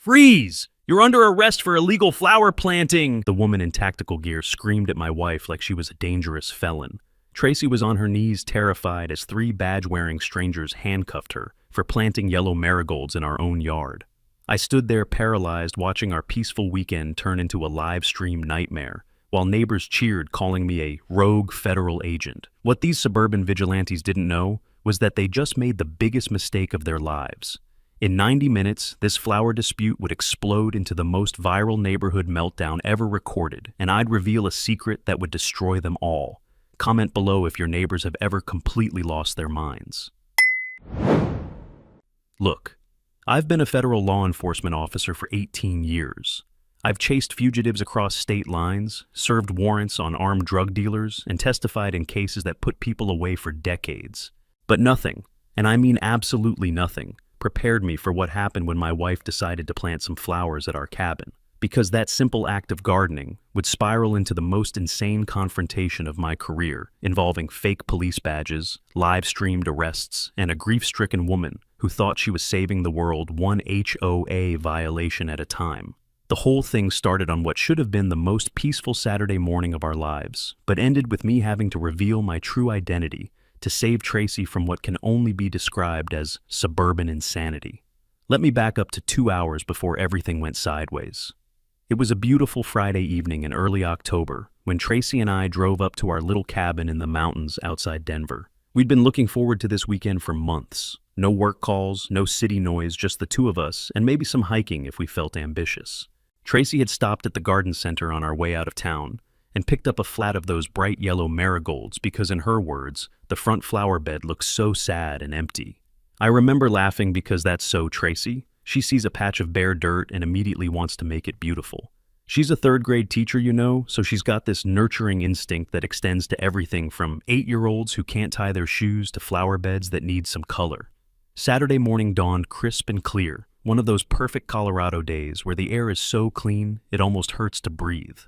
Freeze! You're under arrest for illegal flower planting! The woman in tactical gear screamed at my wife like she was a dangerous felon. Tracy was on her knees terrified as three badge-wearing strangers handcuffed her for planting yellow marigolds in our own yard. I stood there paralyzed watching our peaceful weekend turn into a live-stream nightmare, while neighbors cheered calling me a rogue federal agent. What these suburban vigilantes didn't know was that they just made the biggest mistake of their lives. In 90 minutes, this flower dispute would explode into the most viral neighborhood meltdown ever recorded, and I'd reveal a secret that would destroy them all. Comment below if your neighbors have ever completely lost their minds. Look, I've been a federal law enforcement officer for 18 years. I've chased fugitives across state lines, served warrants on armed drug dealers, and testified in cases that put people away for decades. But nothing, and I mean absolutely nothing, prepared me for what happened when my wife decided to plant some flowers at our cabin. Because that simple act of gardening would spiral into the most insane confrontation of my career, involving fake police badges, live-streamed arrests, and a grief-stricken woman who thought she was saving the world one HOA violation at a time. The whole thing started on what should have been the most peaceful Saturday morning of our lives, but ended with me having to reveal my true identity to save Tracy from what can only be described as suburban insanity. Let me back up to 2 hours before everything went sideways. It was a beautiful Friday evening in early October when Tracy and I drove up to our little cabin in the mountains outside Denver. We'd been looking forward to this weekend for months. No work calls, no city noise, just the two of us, and maybe some hiking if we felt ambitious. Tracy had stopped at the garden center on our way out of town and picked up a flat of those bright yellow marigolds because, in her words, the front flower bed looked so sad and empty. I remember laughing because that's so Tracy. She sees a patch of bare dirt and immediately wants to make it beautiful. She's a third-grade teacher, you know, so she's got this nurturing instinct that extends to everything from 8-year-olds who can't tie their shoes to flower beds that need some color. Saturday morning dawned crisp and clear, one of those perfect Colorado days where the air is so clean it almost hurts to breathe.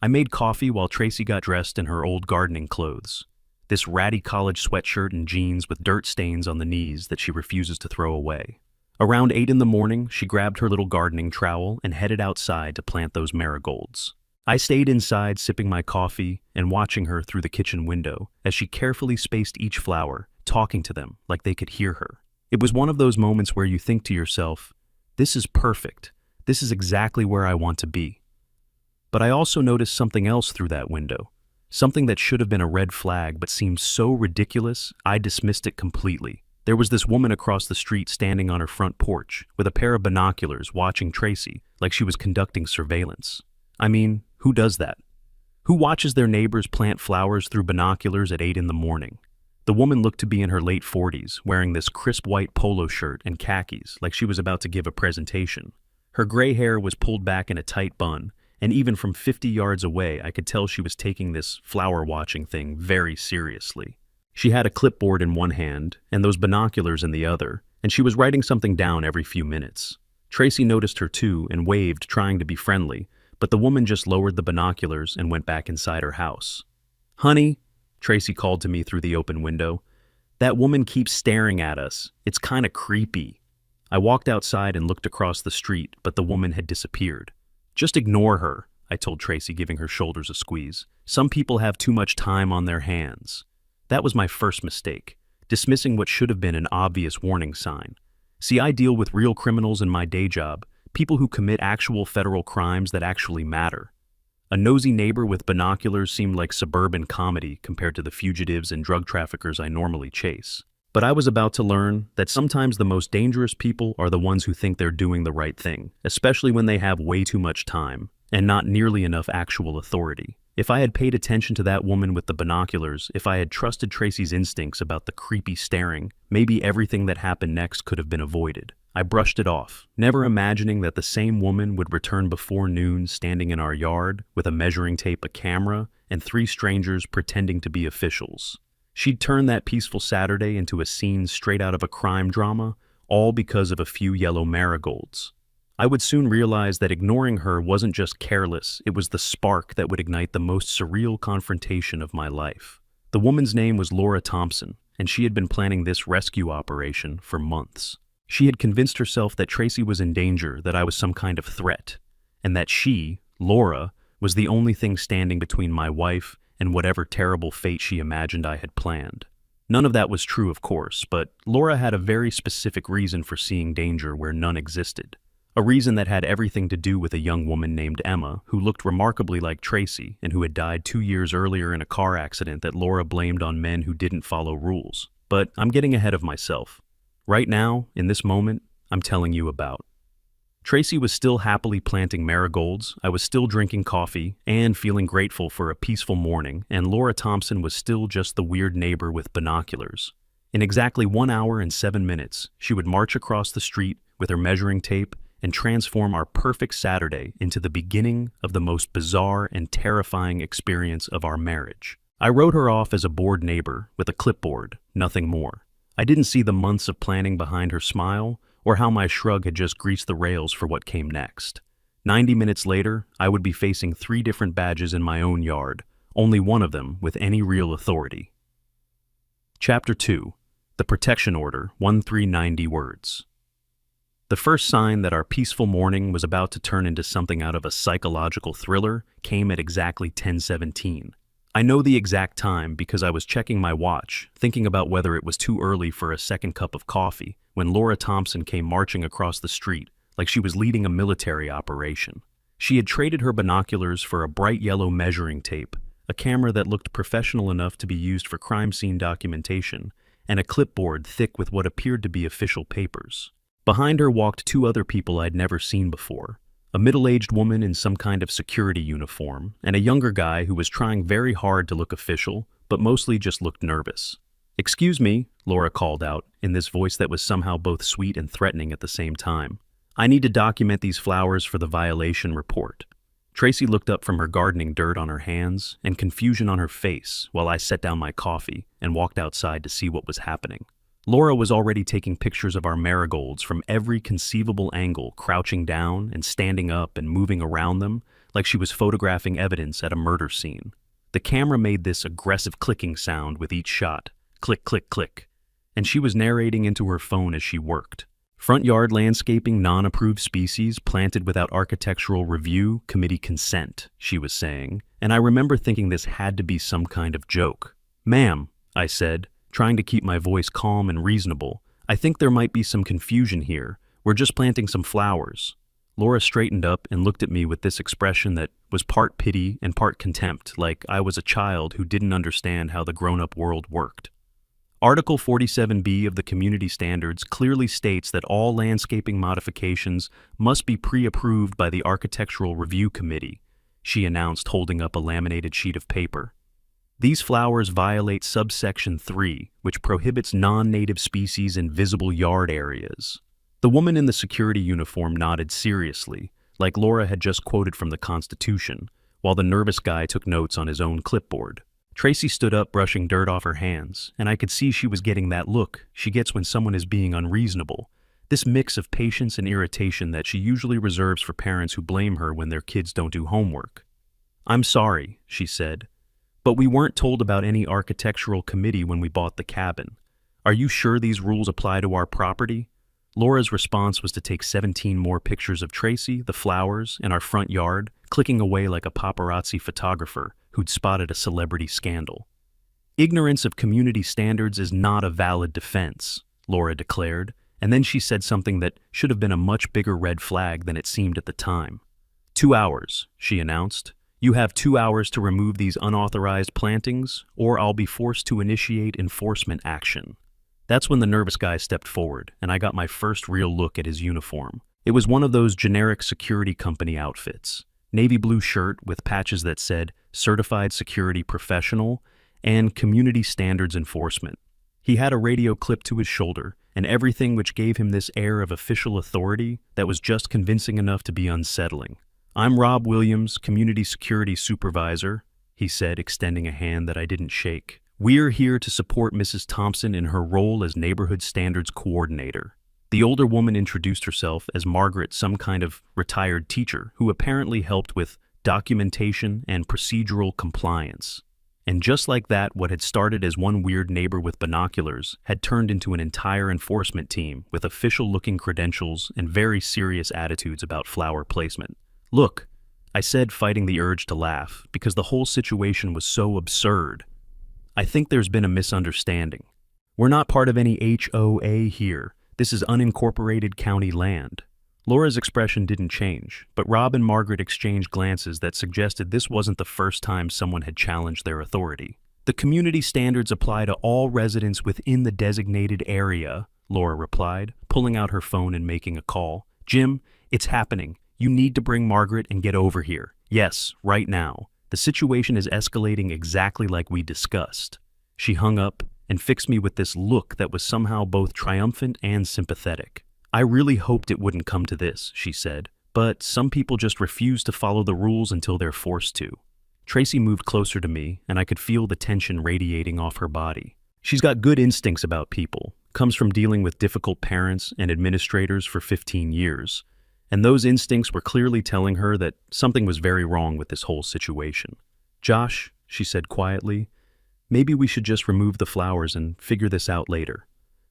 I made coffee while Tracy got dressed in her old gardening clothes. This ratty college sweatshirt and jeans with dirt stains on the knees that she refuses to throw away. Around 8 in the morning, she grabbed her little gardening trowel and headed outside to plant those marigolds. I stayed inside sipping my coffee and watching her through the kitchen window as she carefully spaced each flower, talking to them like they could hear her. It was one of those moments where you think to yourself, this is perfect. This is exactly where I want to be. But I also noticed something else through that window. Something that should have been a red flag but seemed so ridiculous, I dismissed it completely. There was this woman across the street standing on her front porch with a pair of binoculars watching Tracy like she was conducting surveillance. I mean, who does that? Who watches their neighbors plant flowers through binoculars at 8 in the morning? The woman looked to be in her late 40s, wearing this crisp white polo shirt and khakis like she was about to give a presentation. Her gray hair was pulled back in a tight bun, and even from 50 yards away I could tell she was taking this flower-watching thing very seriously. She had a clipboard in one hand and those binoculars in the other, and she was writing something down every few minutes. Tracy noticed her too and waved, trying to be friendly, but the woman just lowered the binoculars and went back inside her house. "Honey," Tracy called to me through the open window, "that woman keeps staring at us. It's kinda creepy." I walked outside and looked across the street, but the woman had disappeared. "Just ignore her," I told Tracy, giving her shoulders a squeeze. "Some people have too much time on their hands." That was my first mistake, dismissing what should have been an obvious warning sign. See, I deal with real criminals in my day job, people who commit actual federal crimes that actually matter. A nosy neighbor with binoculars seemed like suburban comedy compared to the fugitives and drug traffickers I normally chase. But I was about to learn that sometimes the most dangerous people are the ones who think they're doing the right thing, especially when they have way too much time and not nearly enough actual authority. If I had paid attention to that woman with the binoculars, if I had trusted Tracy's instincts about the creepy staring, maybe everything that happened next could have been avoided. I brushed it off, never imagining that the same woman would return before noon standing in our yard with a measuring tape, a camera, and 3 strangers pretending to be officials. She'd turned that peaceful Saturday into a scene straight out of a crime drama, all because of a few yellow marigolds. I would soon realize that ignoring her wasn't just careless, it was the spark that would ignite the most surreal confrontation of my life. The woman's name was Laura Thompson, and she had been planning this rescue operation for months. She had convinced herself that Tracy was in danger, that I was some kind of threat, and that she, Laura, was the only thing standing between my wife and whatever terrible fate she imagined I had planned. None of that was true, of course, but Laura had a very specific reason for seeing danger where none existed. A reason that had everything to do with a young woman named Emma, who looked remarkably like Tracy and who had died 2 years earlier in a car accident that Laura blamed on men who didn't follow rules. But I'm getting ahead of myself. Right now, in this moment, I'm telling you about. Tracy was still happily planting marigolds, I was still drinking coffee and feeling grateful for a peaceful morning, and Laura Thompson was still just the weird neighbor with binoculars. In exactly 1 hour and 7 minutes, she would march across the street with her measuring tape and transform our perfect Saturday into the beginning of the most bizarre and terrifying experience of our marriage. I wrote her off as a bored neighbor with a clipboard, nothing more. I didn't see the months of planning behind her smile, or how my shrug had just greased the rails for what came next. 90 minutes later, I would be facing 3 different badges in my own yard, only one of them with any real authority. Chapter 2. The Protection Order, 1390 words. The first sign that our peaceful morning was about to turn into something out of a psychological thriller came at exactly 10:17. I know the exact time because I was checking my watch, thinking about whether it was too early for a second cup of coffee, when Laura Thompson came marching across the street like she was leading a military operation. She had traded her binoculars for a bright yellow measuring tape, a camera that looked professional enough to be used for crime scene documentation, and a clipboard thick with what appeared to be official papers. Behind her walked 2 other people I'd never seen before, a middle-aged woman in some kind of security uniform, and a younger guy who was trying very hard to look official, but mostly just looked nervous. "Excuse me," Laura called out, in this voice that was somehow both sweet and threatening at the same time. "I need to document these flowers for the violation report." Tracy looked up from her gardening dirt on her hands and confusion on her face while I set down my coffee and walked outside to see what was happening. Laura was already taking pictures of our marigolds from every conceivable angle, crouching down and standing up and moving around them like she was photographing evidence at a murder scene. The camera made this aggressive clicking sound with each shot, click, click, click, and she was narrating into her phone as she worked. "Front yard landscaping non-approved species planted without architectural review committee consent," she was saying, and I remember thinking this had to be some kind of joke. "Ma'am," I said, trying to keep my voice calm and reasonable, "I think there might be some confusion here. We're just planting some flowers." Laura straightened up and looked at me with this expression that was part pity and part contempt, like I was a child who didn't understand how the grown-up world worked. Article 47B of the Community Standards clearly states that all landscaping modifications must be pre-approved by the Architectural Review Committee, she announced, holding up a laminated sheet of paper. These flowers violate subsection 3, which prohibits non-native species in visible yard areas. The woman in the security uniform nodded seriously, like Laura had just quoted from the Constitution, while the nervous guy took notes on his own clipboard. Tracy stood up, brushing dirt off her hands, and I could see she was getting that look she gets when someone is being unreasonable, this mix of patience and irritation that she usually reserves for parents who blame her when their kids don't do homework. "I'm sorry," she said, "but we weren't told about any architectural committee when we bought the cabin. Are you sure these rules apply to our property?" Laura's response was to take 17 more pictures of Tracy, the flowers, and our front yard, clicking away like a paparazzi photographer who'd spotted a celebrity scandal. "Ignorance of community standards is not a valid defense," Laura declared, and then she said something that should have been a much bigger red flag than it seemed at the time. 2 hours, she announced. "You have 2 hours to remove these unauthorized plantings, or I'll be forced to initiate enforcement action." That's when the nervous guy stepped forward, and I got my first real look at his uniform. It was one of those generic security company outfits. Navy blue shirt with patches that said Certified Security Professional and Community Standards Enforcement. He had a radio clipped to his shoulder, and everything which gave him this air of official authority that was just convincing enough to be unsettling. "I'm Rob Williams, Community Security Supervisor," he said, extending a hand that I didn't shake. "We're here to support Mrs. Thompson in her role as Neighborhood Standards Coordinator." The older woman introduced herself as Margaret, some kind of retired teacher who apparently helped with documentation and procedural compliance. And just like that, what had started as one weird neighbor with binoculars had turned into an entire enforcement team with official-looking credentials and very serious attitudes about flower placement. "Look," I said, fighting the urge to laugh, because the whole situation was so absurd. "I think there's been a misunderstanding. We're not part of any HOA here. This is unincorporated county land." Laura's expression didn't change, but Rob and Margaret exchanged glances that suggested this wasn't the first time someone had challenged their authority. "The community standards apply to all residents within the designated area," Laura replied, pulling out her phone and making a call. "Jim, it's happening. You need to bring Margaret and get over here. Yes, right now. The situation is escalating exactly like we discussed." She hung up and fixed me with this look that was somehow both triumphant and sympathetic. "I really hoped it wouldn't come to this," she said, "but some people just refuse to follow the rules until they're forced to." Tracy moved closer to me, and I could feel the tension radiating off her body. She's got good instincts about people, comes from dealing with difficult parents and administrators for 15 years, and those instincts were clearly telling her that something was very wrong with this whole situation. "Josh," she said quietly, "maybe we should just remove the flowers and figure this out later."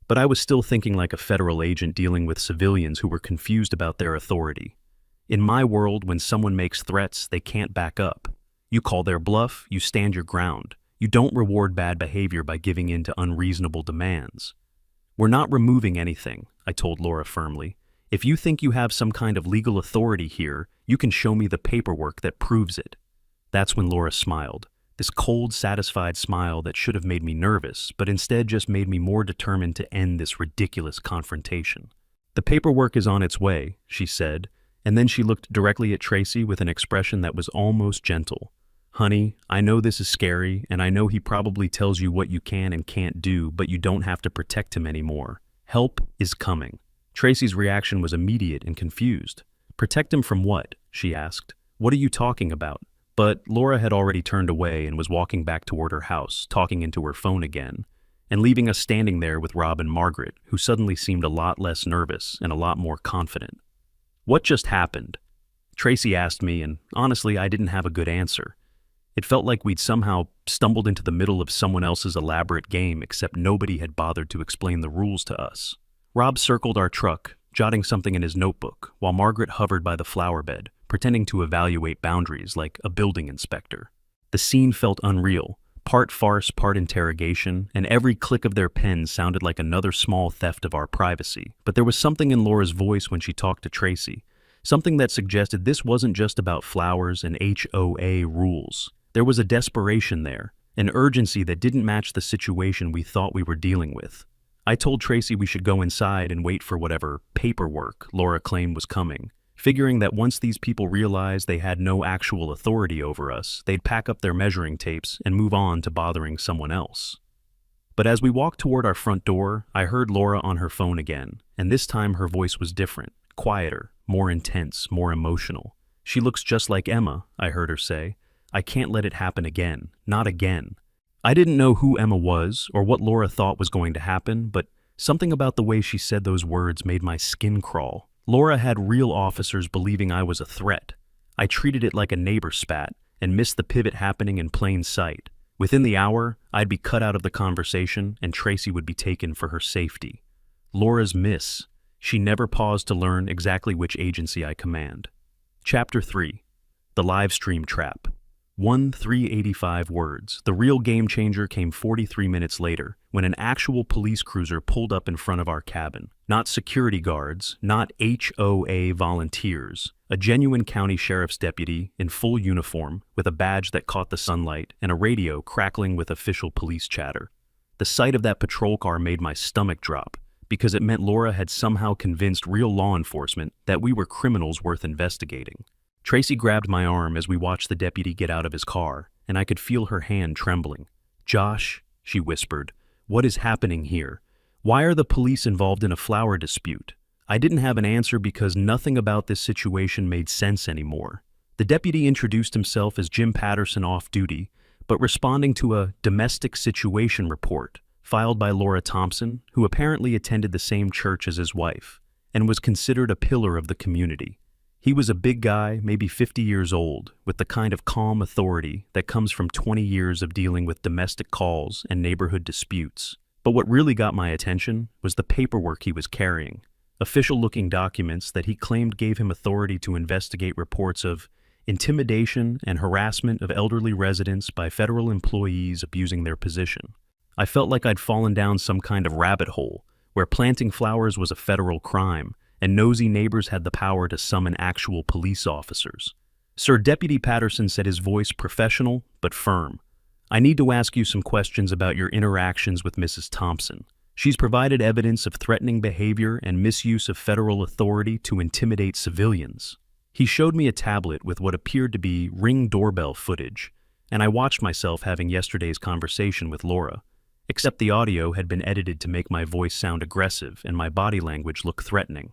But I was still thinking like a federal agent dealing with civilians who were confused about their authority. In my world, when someone makes threats, they can't back up. You call their bluff, you stand your ground. You don't reward bad behavior by giving in to unreasonable demands. "We're not removing anything," I told Laura firmly. "If you think you have some kind of legal authority here, you can show me the paperwork that proves it." That's when Laura smiled. This cold, satisfied smile that should have made me nervous, but instead just made me more determined to end this ridiculous confrontation. "The paperwork is on its way," she said, and then she looked directly at Tracy with an expression that was almost gentle. "Honey, I know this is scary, and I know he probably tells you what you can and can't do, but you don't have to protect him anymore. Help is coming." Tracy's reaction was immediate and confused. "Protect him from what?" she asked. "What are you talking about?" But Laura had already turned away and was walking back toward her house, talking into her phone again, and leaving us standing there with Rob and Margaret, who suddenly seemed a lot less nervous and a lot more confident. "What just happened?" Tracy asked me, and honestly, I didn't have a good answer. It felt like we'd somehow stumbled into the middle of someone else's elaborate game, except nobody had bothered to explain the rules to us. Rob circled our truck, jotting something in his notebook, while Margaret hovered by the flower bed, pretending to evaluate boundaries like a building inspector. The scene felt unreal, part farce, part interrogation, and every click of their pen sounded like another small theft of our privacy. But there was something in Laura's voice when she talked to Tracy, something that suggested this wasn't just about flowers and HOA rules. There was a desperation there, an urgency that didn't match the situation we thought we were dealing with. I told Tracy we should go inside and wait for whatever paperwork Laura claimed was coming, figuring that once these people realized they had no actual authority over us, they'd pack up their measuring tapes and move on to bothering someone else. But as we walked toward our front door, I heard Laura on her phone again, and this time her voice was different, quieter, more intense, more emotional. "She looks just like Emma," I heard her say. "I can't let it happen again, not again." I didn't know who Emma was or what Laura thought was going to happen, but something about the way she said those words made my skin crawl. Laura had real officers believing I was a threat. I treated it like a neighbor spat and missed the pivot happening in plain sight. Within the hour, I'd be cut out of the conversation and Tracy would be taken for her safety. Laura's miss. She never paused to learn exactly which agency I command. Chapter 3. The Live Stream Trap. 385 words. The real game changer came 43 minutes later, when an actual police cruiser pulled up in front of our cabin. Not security guards, not HOA volunteers. A genuine county sheriff's deputy in full uniform, with a badge that caught the sunlight and a radio crackling with official police chatter. The sight of that patrol car made my stomach drop, because it meant Laura had somehow convinced real law enforcement that we were criminals worth investigating. Tracy grabbed my arm as we watched the deputy get out of his car, and I could feel her hand trembling. "Josh," she whispered, "what is happening here? Why are the police involved in a flower dispute?" I didn't have an answer because nothing about this situation made sense anymore. The deputy introduced himself as Jim Patterson off duty, but responding to a domestic situation report filed by Laura Thompson, who apparently attended the same church as his wife, and was considered a pillar of the community. He was a big guy, maybe 50 years old, with the kind of calm authority that comes from 20 years of dealing with domestic calls and neighborhood disputes. But what really got my attention was the paperwork he was carrying. Official-looking documents that he claimed gave him authority to investigate reports of intimidation and harassment of elderly residents by federal employees abusing their position. I felt like I'd fallen down some kind of rabbit hole, where planting flowers was a federal crime, and nosy neighbors had the power to summon actual police officers. Sir Deputy Patterson said, his voice professional but firm. I need to ask you some questions about your interactions with Mrs. Thompson. She's provided evidence of threatening behavior and misuse of federal authority to intimidate civilians. He showed me a tablet with what appeared to be Ring doorbell footage, and I watched myself having yesterday's conversation with Laura, except the audio had been edited to make my voice sound aggressive and my body language look threatening.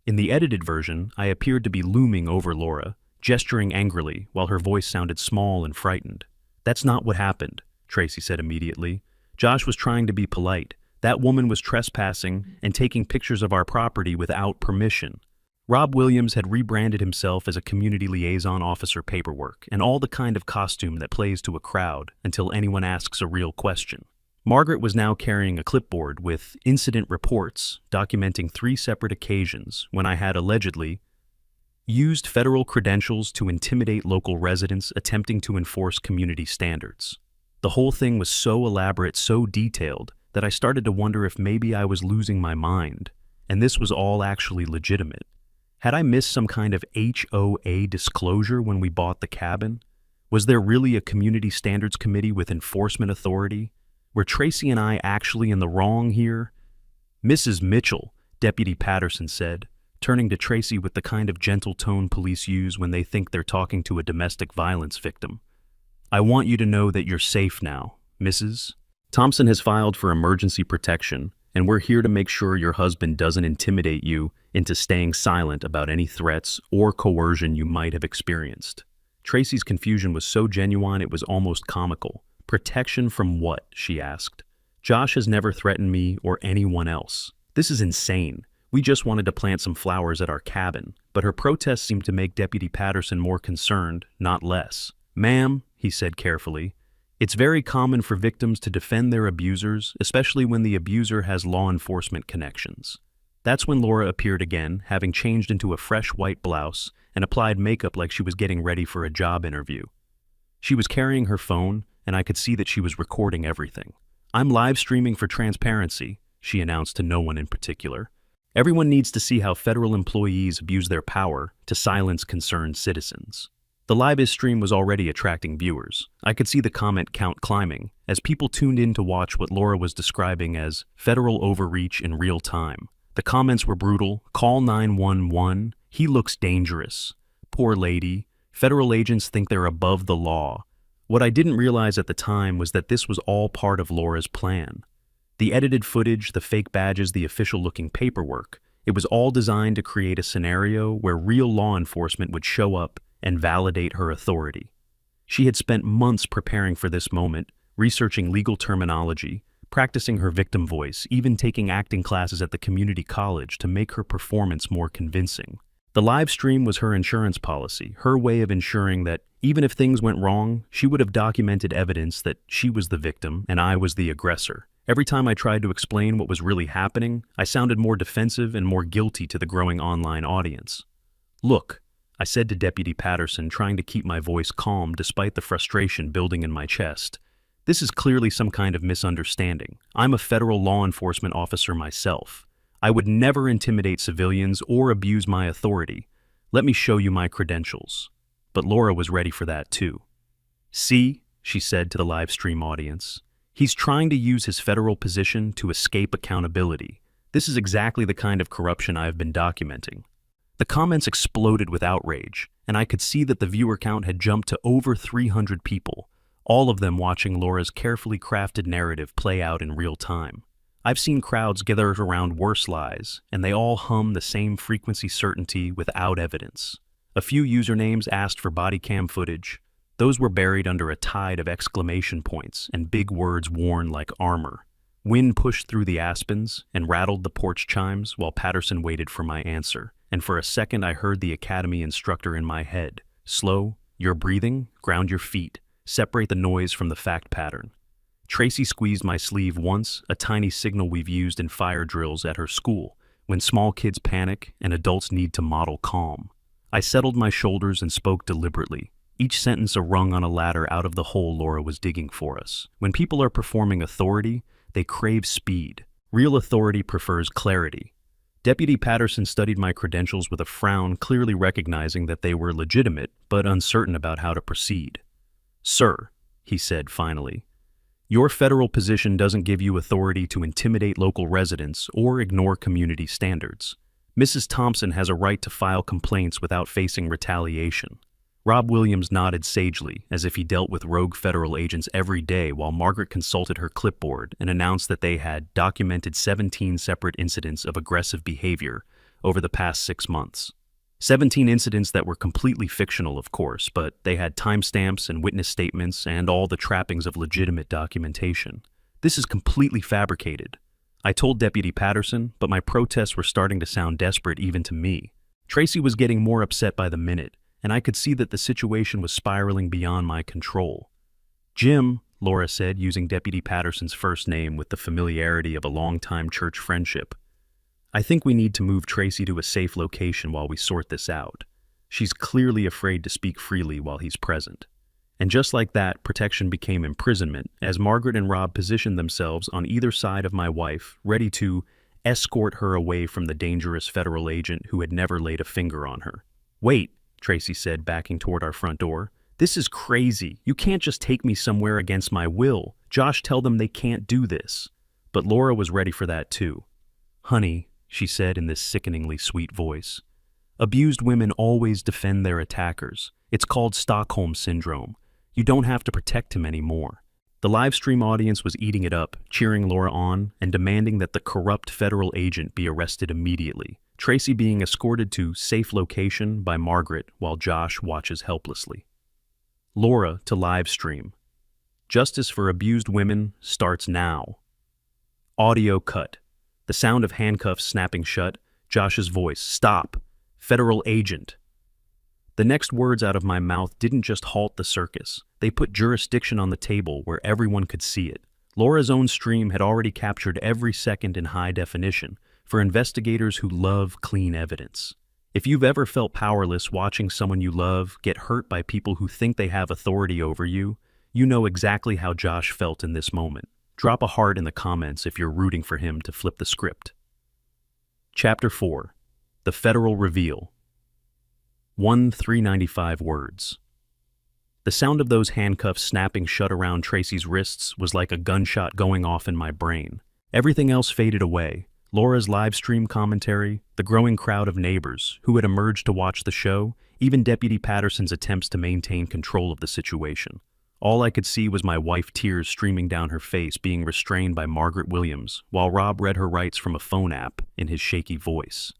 In the edited version, I appeared to be looming over Laura, gesturing angrily while her voice sounded small and frightened. That's not what happened, Tracy said immediately. Josh was trying to be polite. That woman was trespassing and taking pictures of our property without permission. Rob Williams had rebranded himself as a community liaison officer paperwork and all the kind of costume that plays to a crowd until anyone asks a real question. Margaret was now carrying a clipboard with incident reports documenting 3 separate occasions when I had allegedly used federal credentials to intimidate local residents attempting to enforce community standards. The whole thing was so elaborate, so detailed, that I started to wonder if maybe I was losing my mind, and this was all actually legitimate. Had I missed some kind of HOA disclosure when we bought the cabin? Was there really a community standards committee with enforcement authority? Were Tracy and I actually in the wrong here? Mrs. Mitchell, Deputy Patterson said, turning to Tracy with the kind of gentle tone police use when they think they're talking to a domestic violence victim. I want you to know that you're safe now, Mrs. Thompson has filed for emergency protection, and we're here to make sure your husband doesn't intimidate you into staying silent about any threats or coercion you might have experienced. Tracy's confusion was so genuine it was almost comical. Protection from what? She asked. Josh has never threatened me or anyone else. This is insane. We just wanted to plant some flowers at our cabin, but her protest seemed to make Deputy Patterson more concerned, not less. Ma'am, he said carefully, it's very common for victims to defend their abusers, especially when the abuser has law enforcement connections. That's when Laura appeared again, having changed into a fresh white blouse and applied makeup like she was getting ready for a job interview. She was carrying her phone, and I could see that she was recording everything. I'm live streaming for transparency, she announced to no one in particular. Everyone needs to see how federal employees abuse their power to silence concerned citizens. The live stream was already attracting viewers. I could see the comment count climbing as people tuned in to watch what Laura was describing as federal overreach in real time. The comments were brutal. Call 911. He looks dangerous. Poor lady. Federal agents think they're above the law. What I didn't realize at the time was that this was all part of Laura's plan. The edited footage, the fake badges, the official-looking paperwork, it was all designed to create a scenario where real law enforcement would show up and validate her authority. She had spent months preparing for this moment, researching legal terminology, practicing her victim voice, even taking acting classes at the community college to make her performance more convincing. The live stream was her insurance policy, her way of ensuring that even if things went wrong, she would have documented evidence that she was the victim and I was the aggressor. Every time I tried to explain what was really happening, I sounded more defensive and more guilty to the growing online audience. Look, I said to Deputy Patterson, trying to keep my voice calm despite the frustration building in my chest. This is clearly some kind of misunderstanding. I'm a federal law enforcement officer myself. I would never intimidate civilians or abuse my authority. Let me show you my credentials. But Laura was ready for that too. See, she said to the live stream audience, he's trying to use his federal position to escape accountability. This is exactly the kind of corruption I have been documenting. The comments exploded with outrage, and I could see that the viewer count had jumped to over 300 people, all of them watching Laura's carefully crafted narrative play out in real time. I've seen crowds gathered around worse lies, and they all hum the same frequency certainty without evidence. A few usernames asked for body cam footage. Those were buried under a tide of exclamation points and big words worn like armor. Wind pushed through the aspens and rattled the porch chimes while Patterson waited for my answer. and for a second I heard the academy instructor in my head. Slow, you're breathing, ground your feet, separate the noise from the fact pattern. Tracy squeezed my sleeve once, a tiny signal we've used in fire drills at her school, when small kids panic and adults need to model calm. I settled my shoulders and spoke deliberately, each sentence a rung on a ladder out of the hole Laura was digging for us. When people are performing authority, they crave speed. Real authority prefers clarity. Deputy Patterson studied my credentials with a frown, clearly recognizing that they were legitimate, but uncertain about how to proceed. "Sir," he said finally, "your federal position doesn't give you authority to intimidate local residents or ignore community standards. Mrs. Thompson has a right to file complaints without facing retaliation." Rob Williams nodded sagely, as if he dealt with rogue federal agents every day, while Margaret consulted her clipboard and announced that they had documented 17 separate incidents of aggressive behavior over the past 6 months. 17 incidents that were completely fictional, of course, but they had timestamps and witness statements and all the trappings of legitimate documentation. "This is completely fabricated," I told Deputy Patterson, but my protests were starting to sound desperate even to me. Tracy was getting more upset by the minute, and I could see that the situation was spiraling beyond my control. "Jim," Laura said, using Deputy Patterson's first name with the familiarity of a long-time church friendship, "I think we need to move Tracy to a safe location while we sort this out. She's clearly afraid to speak freely while he's present." And just like that, protection became imprisonment, as Margaret and Rob positioned themselves on either side of my wife, ready to escort her away from the dangerous federal agent who had never laid a finger on her. "Wait," Tracy said, backing toward our front door. "This is crazy. You can't just take me somewhere against my will. Josh, tell them they can't do this." But Laura was ready for that too. "Honey," she said in this sickeningly sweet voice, "abused women always defend their attackers. It's called Stockholm Syndrome. You don't have to protect him anymore." The live stream audience was eating it up, cheering Laura on and demanding that the corrupt federal agent be arrested immediately. Tracy being escorted to safe location by Margaret while Josh watches helplessly. Laura to live stream. "Justice for abused women starts now." Audio cut. The sound of handcuffs snapping shut, Josh's voice, "Stop! Federal agent!" The next words out of my mouth didn't just halt the circus. They put jurisdiction on the table where everyone could see it. Laura's own stream had already captured every second in high definition, for investigators who love clean evidence. If you've ever felt powerless watching someone you love get hurt by people who think they have authority over you, you know exactly how Josh felt in this moment. Drop a heart in the comments if you're rooting for him to flip the script. Chapter 4. The Federal Reveal. 395 words. The sound of those handcuffs snapping shut around Tracy's wrists was like a gunshot going off in my brain. Everything else faded away. Laura's live stream commentary, the growing crowd of neighbors who had emerged to watch the show, even Deputy Patterson's attempts to maintain control of the situation. All I could see was my wife, tears streaming down her face, being restrained by Margaret Williams, while Rob read her rights from a phone app in his shaky voice.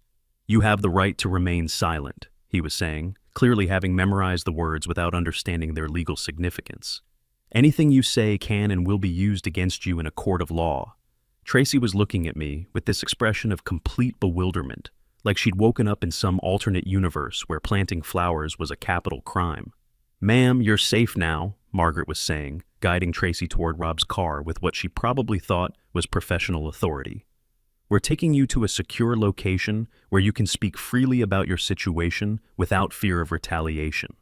"You have the right to remain silent," he was saying, clearly having memorized the words without understanding their legal significance. "Anything you say can and will be used against you in a court of law." Tracy was looking at me with this expression of complete bewilderment, like she'd woken up in some alternate universe where planting flowers was a capital crime. "Ma'am, you're safe now," Margaret was saying, guiding Tracy toward Rob's car with what she probably thought was professional authority. "We're taking you to a secure location where you can speak freely about your situation without fear of retaliation."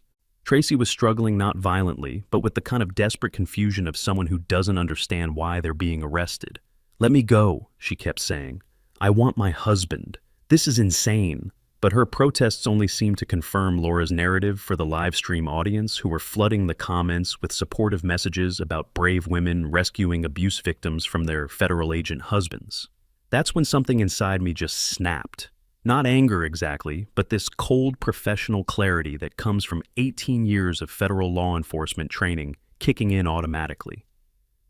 Tracy was struggling not violently, but with the kind of desperate confusion of someone who doesn't understand why they're being arrested. "Let me go," she kept saying. "I want my husband. This is insane." But her protests only seemed to confirm Laura's narrative for the live stream audience, who were flooding the comments with supportive messages about brave women rescuing abuse victims from their federal agent husbands. That's when something inside me just snapped. Not anger exactly, but this cold professional clarity that comes from 18 years of federal law enforcement training kicking in automatically.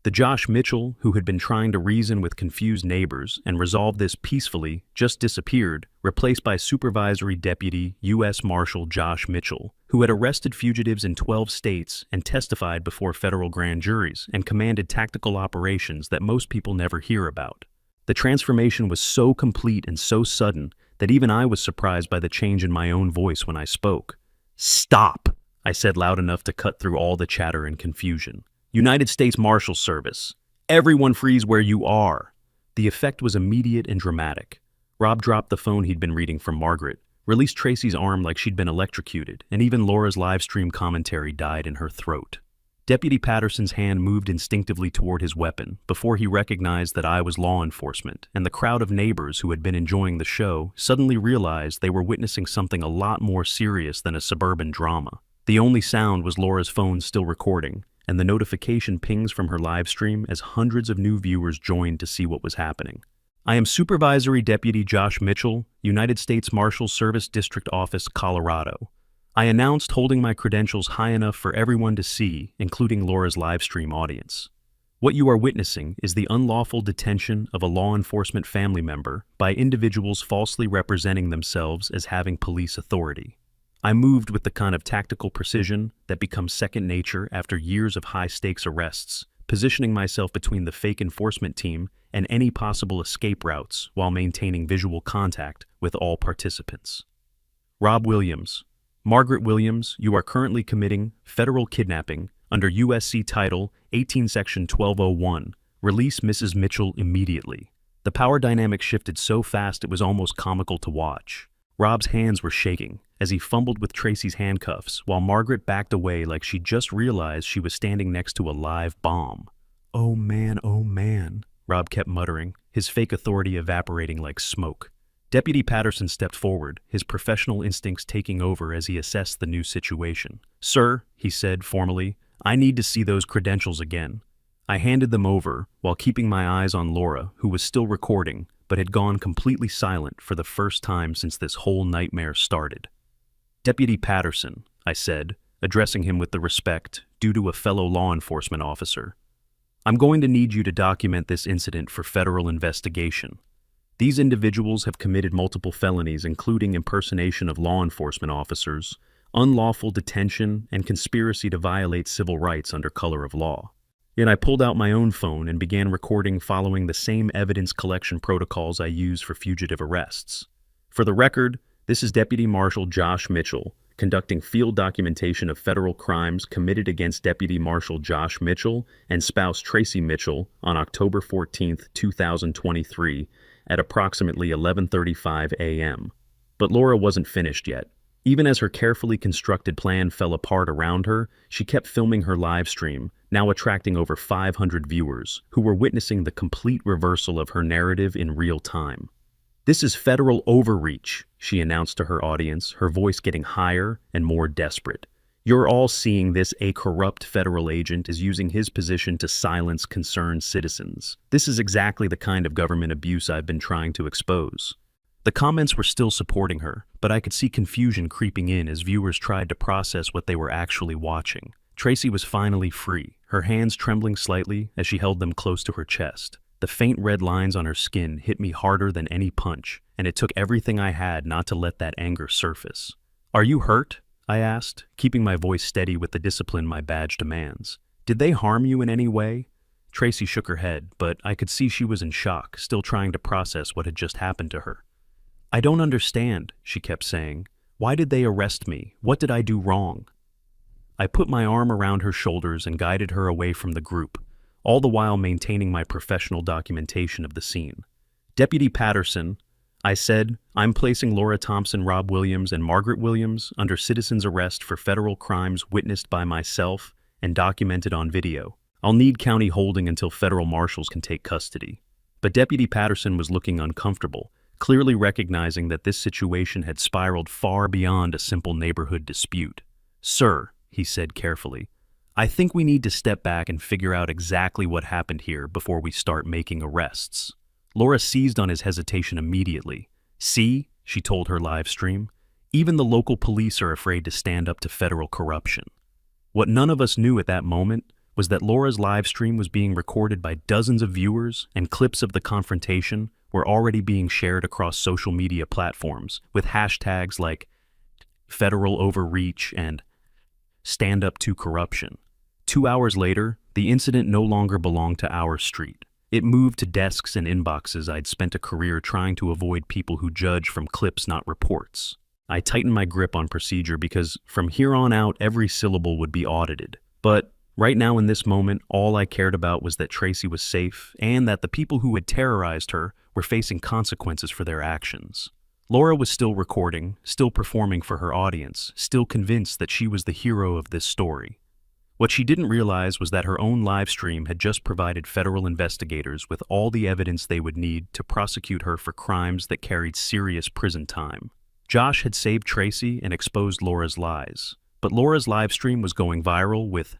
The Josh Mitchell, who had been trying to reason with confused neighbors and resolve this peacefully, just disappeared, replaced by Supervisory Deputy U.S. Marshal Josh Mitchell, who had arrested fugitives in 12 states and testified before federal grand juries and commanded tactical operations that most people never hear about. The transformation was so complete and so sudden that even I was surprised by the change in my own voice when I spoke. "Stop!" I said loud enough to cut through all the chatter and confusion. "United States Marshals Service. Everyone freeze where you are." The effect was immediate and dramatic. Rob dropped the phone he'd been reading from Margaret, released Tracy's arm like she'd been electrocuted, and even Laura's live stream commentary died in her throat. Deputy Patterson's hand moved instinctively toward his weapon before he recognized that I was law enforcement, and the crowd of neighbors who had been enjoying the show suddenly realized they were witnessing something a lot more serious than a suburban drama. The only sound was Laura's phone still recording, and the notification pings from her live stream as hundreds of new viewers joined to see what was happening. "I am Supervisory Deputy Josh Mitchell, United States Marshals Service District Office, Colorado." I announced, holding my credentials high enough for everyone to see, including Laura's live stream audience. "What you are witnessing is the unlawful detention of a law enforcement family member by individuals falsely representing themselves as having police authority." I moved with the kind of tactical precision that becomes second nature after years of high-stakes arrests, positioning myself between the fake enforcement team and any possible escape routes while maintaining visual contact with all participants. "Rob Williams. Margaret Williams, you are currently committing federal kidnapping under USC Title 18 Section 1201. Release Mrs. Mitchell immediately." The power dynamic shifted so fast it was almost comical to watch. Rob's hands were shaking as he fumbled with Tracy's handcuffs, while Margaret backed away like she just realized she was standing next to a live bomb. Oh man," Rob kept muttering, his fake authority evaporating like smoke. Deputy Patterson stepped forward, his professional instincts taking over as he assessed the new situation. "Sir," he said formally, "I need to see those credentials again." I handed them over while keeping my eyes on Laura, who was still recording, but had gone completely silent for the first time since this whole nightmare started. "Deputy Patterson," I said, addressing him with the respect due to a fellow law enforcement officer, "I'm going to need you to document this incident for federal investigation. These individuals have committed multiple felonies, including impersonation of law enforcement officers, unlawful detention, and conspiracy to violate civil rights under color of law." Yet I pulled out my own phone and began recording following the same evidence collection protocols I use for fugitive arrests. "For the record, this is Deputy Marshal Josh Mitchell, conducting field documentation of federal crimes committed against Deputy Marshal Josh Mitchell and spouse Tracy Mitchell on October 14, 2023, at approximately 11:35 a.m. But Laura wasn't finished yet. Even as her carefully constructed plan fell apart around her, she kept filming her live stream, now attracting over 500 viewers, who were witnessing the complete reversal of her narrative in real time. "This is federal overreach," she announced to her audience, her voice getting higher and more desperate. "You're all seeing this. A corrupt federal agent is using his position to silence concerned citizens. This is exactly the kind of government abuse I've been trying to expose." The comments were still supporting her, but I could see confusion creeping in as viewers tried to process what they were actually watching. Tracy was finally free, her hands trembling slightly as she held them close to her chest. The faint red lines on her skin hit me harder than any punch, and it took everything I had not to let that anger surface. "Are you hurt?" I asked, keeping my voice steady with the discipline my badge demands. "Did they harm you in any way?" Tracy shook her head, but I could see she was in shock, still trying to process what had just happened to her. "I don't understand," she kept saying. "Why did they arrest me? What did I do wrong?" I put my arm around her shoulders and guided her away from the group, all the while maintaining my professional documentation of the scene. "Deputy Patterson," I said, "I'm placing Laura Thompson, Rob Williams, and Margaret Williams under citizen's arrest for federal crimes witnessed by myself and documented on video. I'll need county holding until federal marshals can take custody." But Deputy Patterson was looking uncomfortable, clearly recognizing that this situation had spiraled far beyond a simple neighborhood dispute. "Sir," he said carefully, "I think we need to step back and figure out exactly what happened here before we start making arrests." Laura seized on his hesitation immediately. "See," she told her live stream, "even the local police are afraid to stand up to federal corruption." What none of us knew at that moment was that Laura's live stream was being recorded by dozens of viewers, and clips of the confrontation were already being shared across social media platforms with hashtags like federal overreach and stand up to corruption. 2 hours later, the incident no longer belonged to our street. It moved to desks and inboxes I'd spent a career trying to avoid people who judge from clips, not reports. I tightened my grip on procedure because from here on out, every syllable would be audited. But right now in this moment, all I cared about was that Tracy was safe and that the people who had terrorized her were facing consequences for their actions. Laura was still recording, still performing for her audience, still convinced that she was the hero of this story. What she didn't realize was that her own live stream had just provided federal investigators with all the evidence they would need to prosecute her for crimes that carried serious prison time. Josh had saved Tracy and exposed Laura's lies, but Laura's live stream was going viral with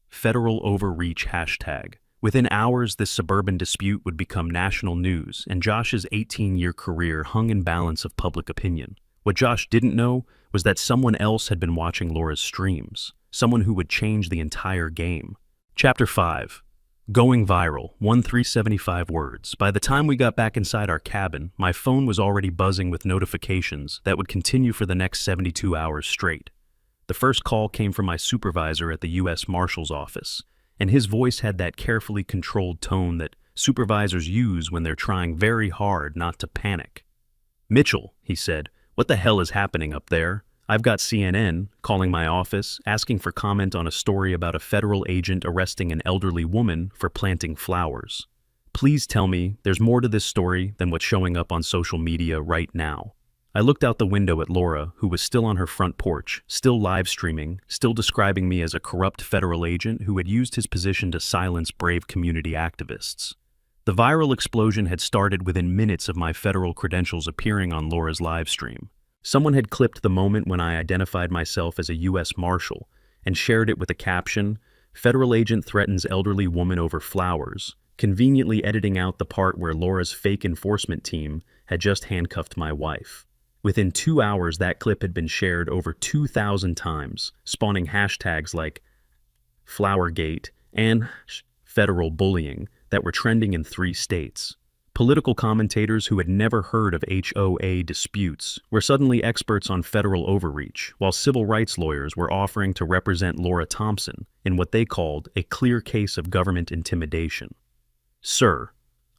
federal overreach hashtag. Within hours, this suburban dispute would become national news, and Josh's 18-year career hung in balance of public opinion. What Josh didn't know was that someone else had been watching Laura's streams, someone who would change the entire game. Chapter 5. Going viral, 1375 words. By the time we got back inside our cabin, my phone was already buzzing with notifications that would continue for the next 72 hours straight. The first call came from my supervisor at the U.S. Marshals office, and his voice had that carefully controlled tone that supervisors use when they're trying very hard not to panic. "Mitchell," he said, "what the hell is happening up there? I've got CNN calling my office, asking for comment on a story about a federal agent arresting an elderly woman for planting flowers. Please tell me there's more to this story than what's showing up on social media right now." I looked out the window at Laura, who was still on her front porch, still live streaming, still describing me as a corrupt federal agent who had used his position to silence brave community activists. The viral explosion had started within minutes of my federal credentials appearing on Laura's live stream. Someone had clipped the moment when I identified myself as a U.S. Marshal and shared it with a caption, "Federal agent threatens elderly woman over flowers," conveniently editing out the part where Laura's fake enforcement team had just handcuffed my wife. Within 2 hours, that clip had been shared over 2,000 times, spawning hashtags like Flowergate and federal bullying that were trending in 3 states. Political commentators who had never heard of HOA disputes were suddenly experts on federal overreach, while civil rights lawyers were offering to represent Laura Thompson in what they called a clear case of government intimidation. "Sir,"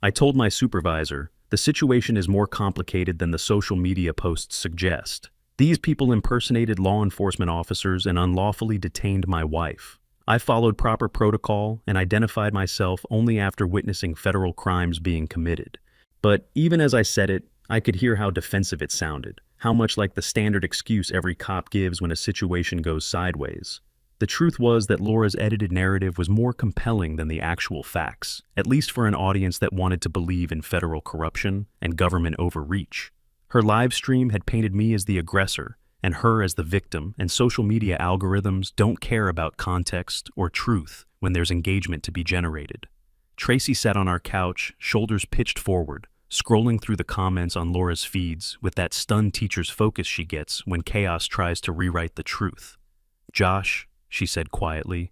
I told my supervisor, "the situation is more complicated than the social media posts suggest. These people impersonated law enforcement officers and unlawfully detained my wife. I followed proper protocol and identified myself only after witnessing federal crimes being committed." But even as I said it, I could hear how defensive it sounded, how much like the standard excuse every cop gives when a situation goes sideways. The truth was that Laura's edited narrative was more compelling than the actual facts, at least for an audience that wanted to believe in federal corruption and government overreach. Her live stream had painted me as the aggressor and her as the victim, and social media algorithms don't care about context or truth when there's engagement to be generated. Tracy sat on our couch, shoulders pitched forward, scrolling through the comments on Laura's feeds with that stunned teacher's focus she gets when chaos tries to rewrite the truth. "Josh," she said quietly,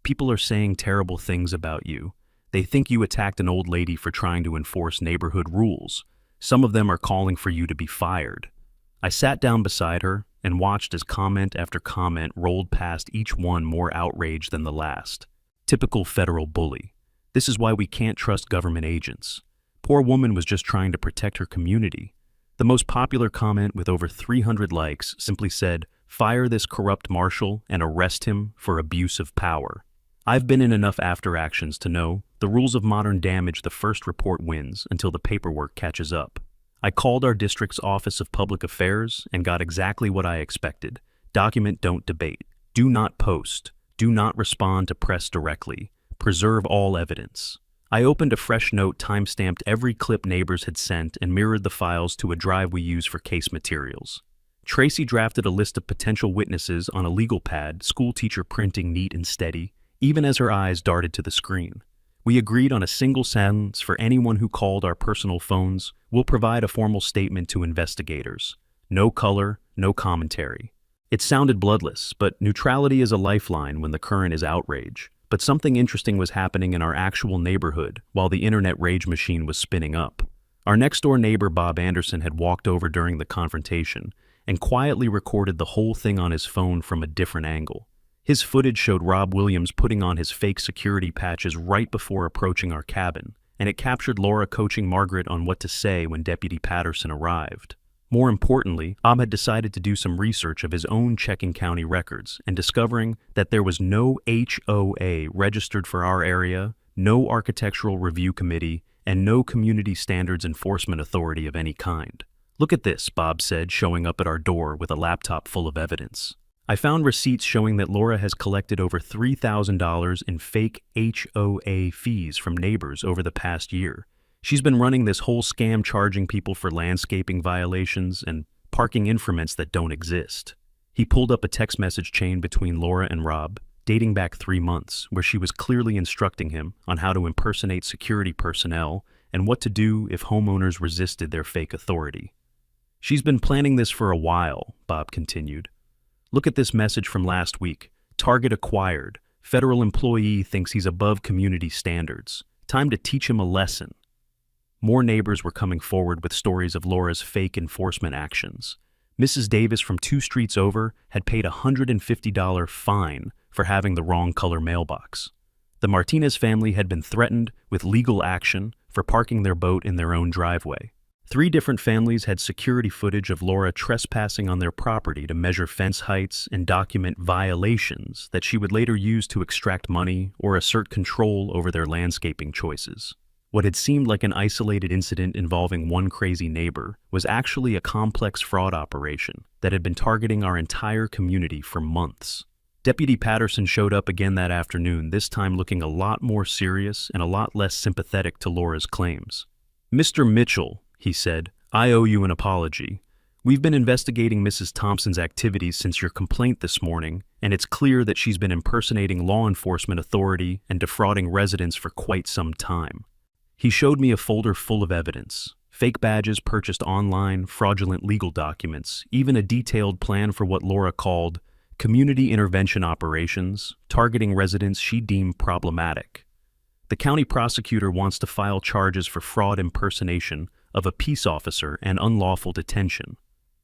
"people are saying terrible things about you. They think you attacked an old lady for trying to enforce neighborhood rules. Some of them are calling for you to be fired." I sat down beside her and watched as comment after comment rolled past, each one more outraged than the last. Typical federal bully. This is why we can't trust government agents. Poor woman was just trying to protect her community. The most popular comment, with over 300 likes, simply said, "Fire this corrupt marshal and arrest him for abuse of power." I've been in enough after actions to know the rules of modern damage: the first report wins until the paperwork catches up. I called our district's Office of Public Affairs and got exactly what I expected. Document, don't debate. Do not post. Do not respond to press directly. Preserve all evidence. I opened a fresh note, timestamped every clip neighbors had sent, and mirrored the files to a drive we use for case materials. Tracy drafted a list of potential witnesses on a legal pad, school teacher printing neat and steady, even as her eyes darted to the screen. We agreed on a single sentence: for anyone who called our personal phones, we'll provide a formal statement to investigators. No color, no commentary. It sounded bloodless, but neutrality is a lifeline when the current is outrage. But something interesting was happening in our actual neighborhood while the internet rage machine was spinning up. Our next-door neighbor, Bob Anderson, had walked over during the confrontation and quietly recorded the whole thing on his phone from a different angle. His footage showed Rob Williams putting on his fake security patches right before approaching our cabin, and it captured Laura coaching Margaret on what to say when Deputy Patterson arrived. More importantly, Bob had decided to do some research of his own checking county records and discovering that there was no HOA registered for our area, no architectural review committee, and no community standards enforcement authority of any kind. "Look at this," Bob said, showing up at our door with a laptop full of evidence. I found receipts showing that Laura has collected over $3,000 in fake HOA fees from neighbors over the past year. She's been running this whole scam charging people for landscaping violations and parking infringements that don't exist. He pulled up a text message chain between Laura and Rob, dating back 3 months, where she was clearly instructing him on how to impersonate security personnel and what to do if homeowners resisted their fake authority. "She's been planning this for a while," Bob continued. "Look at this message from last week. Target acquired. Federal employee thinks he's above community standards. Time to teach him a lesson." More neighbors were coming forward with stories of Laura's fake enforcement actions. Mrs. Davis from 2 streets over had paid a $150 fine for having the wrong color mailbox. The Martinez family had been threatened with legal action for parking their boat in their own driveway. 3 different families had security footage of Laura trespassing on their property to measure fence heights and document violations that she would later use to extract money or assert control over their landscaping choices. What had seemed like an isolated incident involving one crazy neighbor was actually a complex fraud operation that had been targeting our entire community for months. Deputy Patterson showed up again that afternoon, this time looking a lot more serious and a lot less sympathetic to Laura's claims. "Mr. Mitchell," he said, "I owe you an apology. We've been investigating Mrs. Thompson's activities since your complaint this morning, and it's clear that she's been impersonating law enforcement authority and defrauding residents for quite some time." He showed me a folder full of evidence: fake badges purchased online, fraudulent legal documents, even a detailed plan for what Laura called community intervention operations, targeting residents she deemed problematic. The county prosecutor wants to file charges for fraud impersonation of a peace officer and unlawful detention.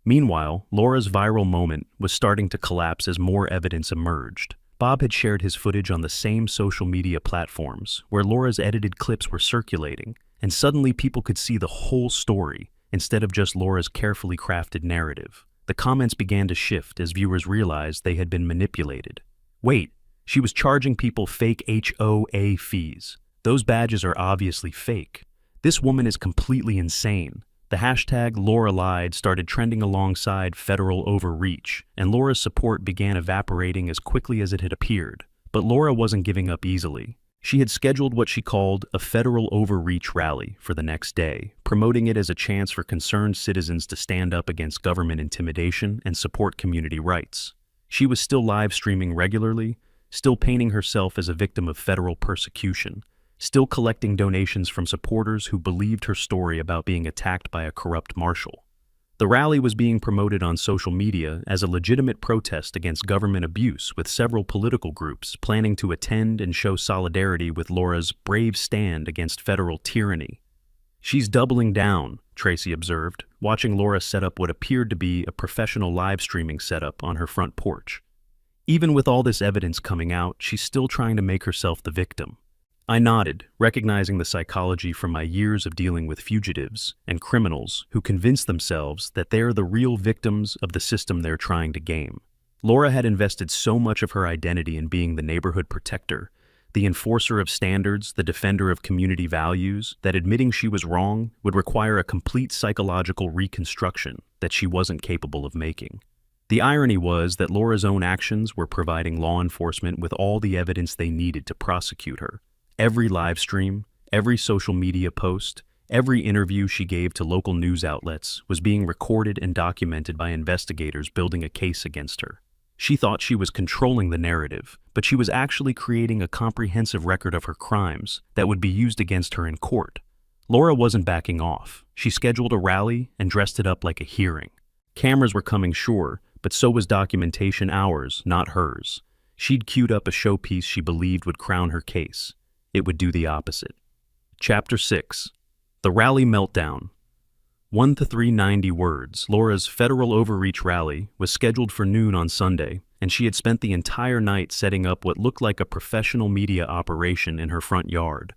Meanwhile, Laura's viral moment was starting to collapse as more evidence emerged. Bob had shared his footage on the same social media platforms where Laura's edited clips were circulating, and suddenly people could see the whole story instead of just Laura's carefully crafted narrative. The comments began to shift as viewers realized they had been manipulated. "Wait, she was charging people fake HOA fees. Those badges are obviously fake. This woman is completely insane." The hashtag Laura Lied started trending alongside federal overreach, and Laura's support began evaporating as quickly as it had appeared. But Laura wasn't giving up easily. She had scheduled what she called a federal overreach rally for the next day, promoting it as a chance for concerned citizens to stand up against government intimidation and support community rights. She was still live streaming regularly, still painting herself as a victim of federal persecution, still collecting donations from supporters who believed her story about being attacked by a corrupt marshal. The rally was being promoted on social media as a legitimate protest against government abuse, with several political groups planning to attend and show solidarity with Laura's brave stand against federal tyranny. "She's doubling down," Tracy observed, watching Laura set up what appeared to be a professional live streaming setup on her front porch. Even with all this evidence coming out, she's still trying to make herself the victim. I nodded, recognizing the psychology from my years of dealing with fugitives and criminals who convince themselves that they're the real victims of the system they're trying to game. Laura had invested so much of her identity in being the neighborhood protector, the enforcer of standards, the defender of community values, that admitting she was wrong would require a complete psychological reconstruction that she wasn't capable of making. The irony was that Laura's own actions were providing law enforcement with all the evidence they needed to prosecute her. Every live stream, every social media post, every interview she gave to local news outlets was being recorded and documented by investigators building a case against her. She thought she was controlling the narrative, but she was actually creating a comprehensive record of her crimes that would be used against her in court. Laura wasn't backing off. She scheduled a rally and dressed it up like a hearing. Cameras were coming, sure, but so was documentation, ours, not hers. She'd queued up a showpiece she believed would crown her case. It would do the opposite. Chapter 6. The Rally Meltdown. 1 to 390 words. Laura's federal overreach rally was scheduled for noon on Sunday, and she had spent the entire night setting up what looked like a professional media operation in her front yard.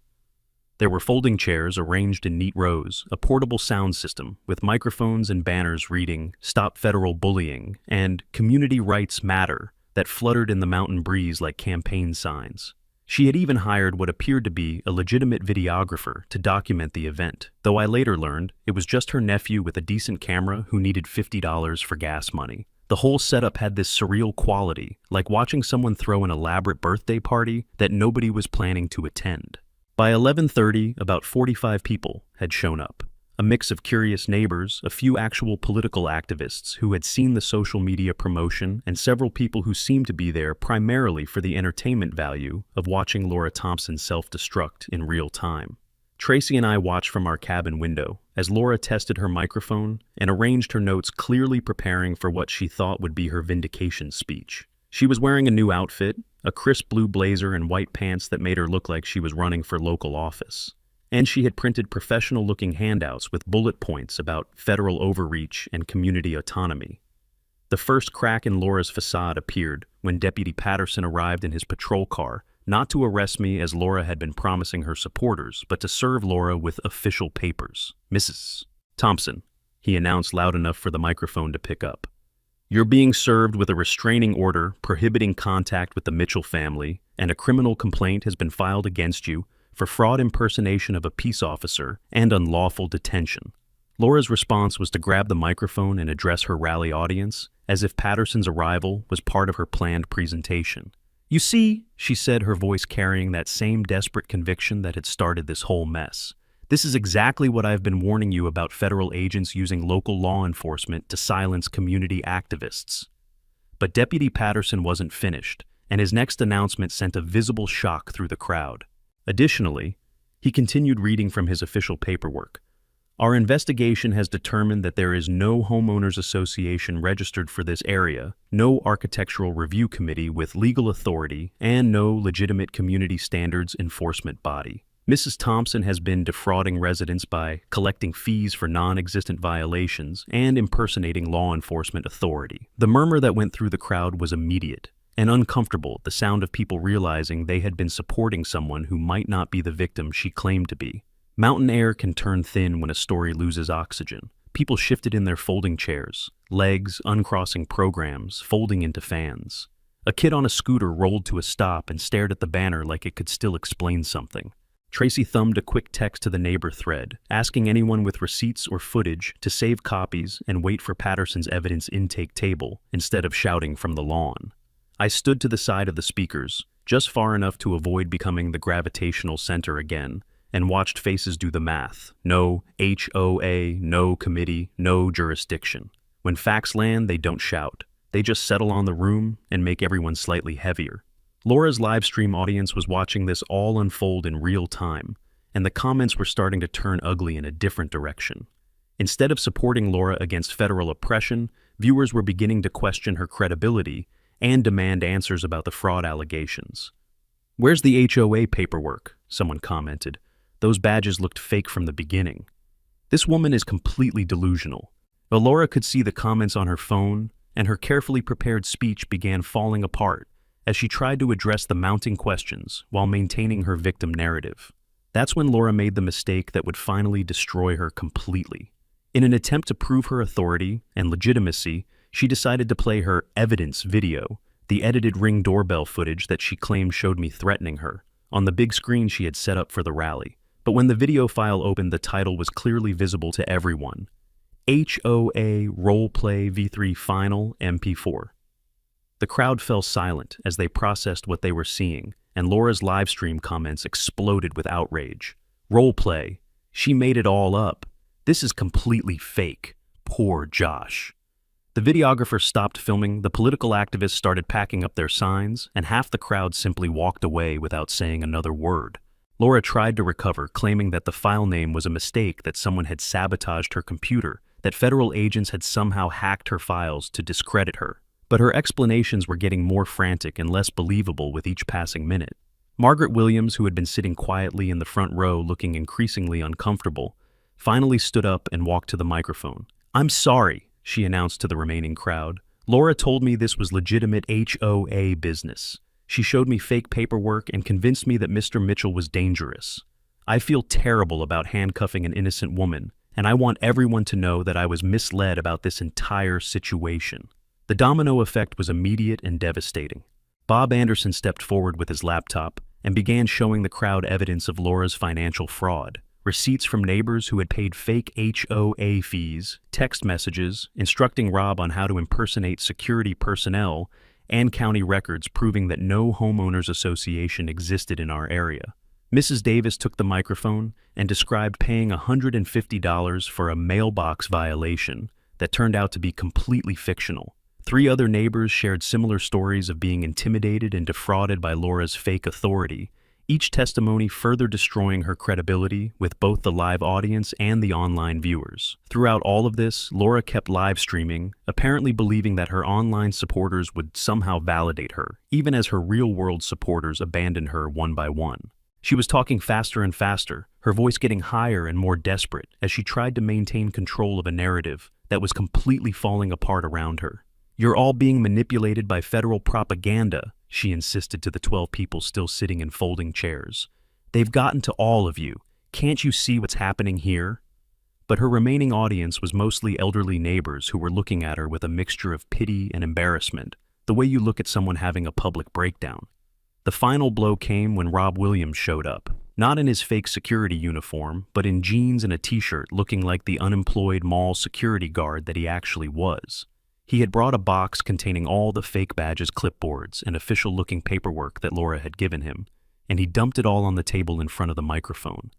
There were folding chairs arranged in neat rows, a portable sound system with microphones and banners reading "Stop Federal Bullying" and "Community Rights Matter" that fluttered in the mountain breeze like campaign signs. She had even hired what appeared to be a legitimate videographer to document the event, though I later learned it was just her nephew with a decent camera who needed $50 for gas money. The whole setup had this surreal quality, like watching someone throw an elaborate birthday party that nobody was planning to attend. By 11:30, about 45 people had shown up. A mix of curious neighbors, a few actual political activists who had seen the social media promotion, and several people who seemed to be there primarily for the entertainment value of watching Laura Thompson self-destruct in real time. Tracy and I watched from our cabin window as Laura tested her microphone and arranged her notes, clearly preparing for what she thought would be her vindication speech. She was wearing a new outfit, a crisp blue blazer and white pants that made her look like she was running for local office. And she had printed professional-looking handouts with bullet points about federal overreach and community autonomy. The first crack in Laura's facade appeared when Deputy Patterson arrived in his patrol car, not to arrest me as Laura had been promising her supporters, but to serve Laura with official papers. "Mrs. Thompson," he announced loud enough for the microphone to pick up. "You're being served with a restraining order prohibiting contact with the Mitchell family, and a criminal complaint has been filed against you for fraud impersonation of a peace officer and unlawful detention." Laura's response was to grab the microphone and address her rally audience, as if Patterson's arrival was part of her planned presentation. "You see," she said, her voice carrying that same desperate conviction that had started this whole mess. "This is exactly what I've been warning you about federal agents using local law enforcement to silence community activists." But Deputy Patterson wasn't finished, and his next announcement sent a visible shock through the crowd. Additionally, he continued reading from his official paperwork. "Our investigation has determined that there is no homeowners association registered for this area, no architectural review committee with legal authority, and no legitimate community standards enforcement body. Mrs. Thompson has been defrauding residents by collecting fees for non-existent violations and impersonating law enforcement authority." The murmur that went through the crowd was immediate and uncomfortable, the sound of people realizing they had been supporting someone who might not be the victim she claimed to be. Mountain air can turn thin when a story loses oxygen. People shifted in their folding chairs, legs uncrossing programs, folding into fans. A kid on a scooter rolled to a stop and stared at the banner like it could still explain something. Tracy thumbed a quick text to the neighbor thread, asking anyone with receipts or footage to save copies and wait for Patterson's evidence intake table instead of shouting from the lawn. I stood to the side of the speakers, just far enough to avoid becoming the gravitational center again, and watched faces do the math. No HOA, no committee, no jurisdiction. When facts land, they don't shout. They just settle on the room and make everyone slightly heavier. Laura's live stream audience was watching this all unfold in real time, and the comments were starting to turn ugly in a different direction. Instead of supporting Laura against federal oppression, viewers were beginning to question her credibility and demand answers about the fraud allegations. "Where's the HOA paperwork?" someone commented. "Those badges looked fake from the beginning." This woman is completely delusional. But Laura could see the comments on her phone, and her carefully prepared speech began falling apart as she tried to address the mounting questions while maintaining her victim narrative. That's when Laura made the mistake that would finally destroy her completely. In an attempt to prove her authority and legitimacy, she decided to play her evidence video, the edited Ring doorbell footage that she claimed showed me threatening her, on the big screen she had set up for the rally. But when the video file opened, the title was clearly visible to everyone: HOA Roleplay V3 Final MP4. The crowd fell silent as they processed what they were seeing, and Laura's livestream comments exploded with outrage. "Roleplay. She made it all up. This is completely fake. Poor Josh." The videographer stopped filming, the political activists started packing up their signs, and half the crowd simply walked away without saying another word. Laura tried to recover, claiming that the file name was a mistake, that someone had sabotaged her computer, that federal agents had somehow hacked her files to discredit her. But her explanations were getting more frantic and less believable with each passing minute. Margaret Williams, who had been sitting quietly in the front row looking increasingly uncomfortable, finally stood up and walked to the microphone. "I'm sorry," she announced to the remaining crowd. "Laura told me this was legitimate HOA business. She showed me fake paperwork and convinced me that Mr. Mitchell was dangerous. I feel terrible about handcuffing an innocent woman, and I want everyone to know that I was misled about this entire situation." The domino effect was immediate and devastating. Bob Anderson stepped forward with his laptop and began showing the crowd evidence of Laura's financial fraud. Receipts from neighbors who had paid fake HOA fees, text messages instructing Rob on how to impersonate security personnel, and county records proving that no homeowners association existed in our area. Mrs. Davis took the microphone and described paying $150 for a mailbox violation that turned out to be completely fictional. 3 other neighbors shared similar stories of being intimidated and defrauded by Laura's fake authority, each testimony further destroying her credibility with both the live audience and the online viewers. Throughout all of this, Laura kept live streaming, apparently believing that her online supporters would somehow validate her, even as her real-world supporters abandoned her one by one. She was talking faster and faster, her voice getting higher and more desperate as she tried to maintain control of a narrative that was completely falling apart around her. "You're all being manipulated by federal propaganda," she insisted to the 12 people still sitting in folding chairs. "They've gotten to all of you. Can't you see what's happening here?" But her remaining audience was mostly elderly neighbors who were looking at her with a mixture of pity and embarrassment, the way you look at someone having a public breakdown. The final blow came when Rob Williams showed up, not in his fake security uniform, but in jeans and a t-shirt looking like the unemployed mall security guard that he actually was. He had brought a box containing all the fake badges, clipboards, and official-looking paperwork that Laura had given him, and he dumped it all on the table in front of the microphone.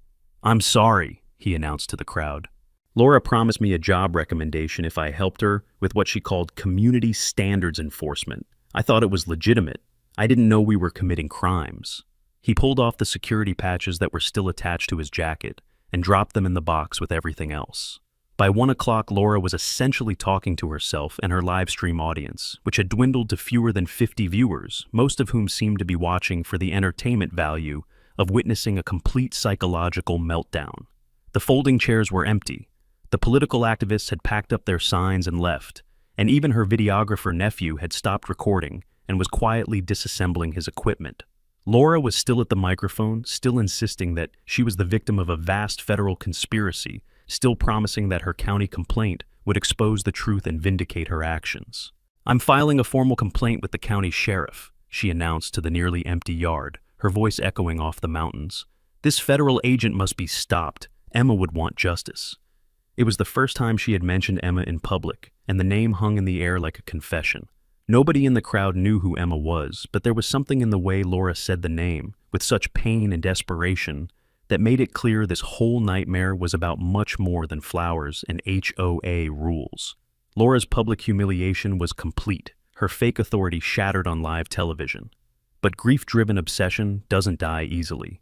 "I'm sorry," he announced to the crowd. "Laura promised me a job recommendation if I helped her with what she called community standards enforcement. I thought it was legitimate. I didn't know we were committing crimes." He pulled off the security patches that were still attached to his jacket and dropped them in the box with everything else. By 1 o'clock, Laura was essentially talking to herself and her live stream audience, which had dwindled to fewer than 50 viewers, most of whom seemed to be watching for the entertainment value of witnessing a complete psychological meltdown. The folding chairs were empty. The political activists had packed up their signs and left, and even her videographer nephew had stopped recording and was quietly disassembling his equipment. Laura was still at the microphone, still insisting that she was the victim of a vast federal conspiracy, still promising that her county complaint would expose the truth and vindicate her actions. "I'm filing a formal complaint with the county sheriff," she announced to the nearly empty yard, her voice echoing off the mountains. "This federal agent must be stopped. Emma would want justice." It was the first time she had mentioned Emma in public, and the name hung in the air like a confession. Nobody in the crowd knew who Emma was, but there was something in the way Laura said the name, with such pain and desperation, that made it clear this whole nightmare was about much more than flowers and HOA rules. Laura's public humiliation was complete, her fake authority shattered on live television. But grief-driven obsession doesn't die easily.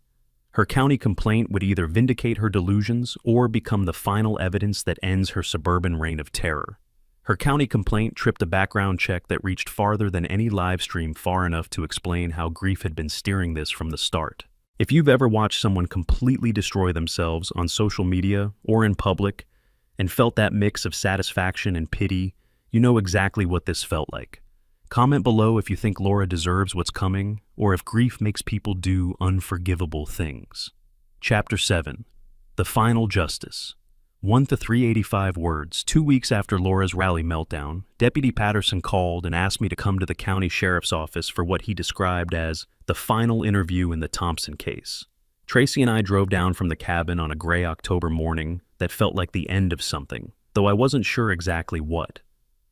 Her county complaint would either vindicate her delusions or become the final evidence that ends her suburban reign of terror. Her county complaint tripped a background check that reached farther than any live stream, far enough to explain how grief had been steering this from the start. If you've ever watched someone completely destroy themselves on social media or in public and felt that mix of satisfaction and pity, you know exactly what this felt like. Comment below if you think Laura deserves what's coming or if grief makes people do unforgivable things. Chapter 7. The Final Justice. 1 to 385 words. 2 weeks after Laura's rally meltdown, Deputy Patterson called and asked me to come to the county sheriff's office for what he described as the final interview in the Thompson case. Tracy and I drove down from the cabin on a gray October morning that felt like the end of something, though I wasn't sure exactly what.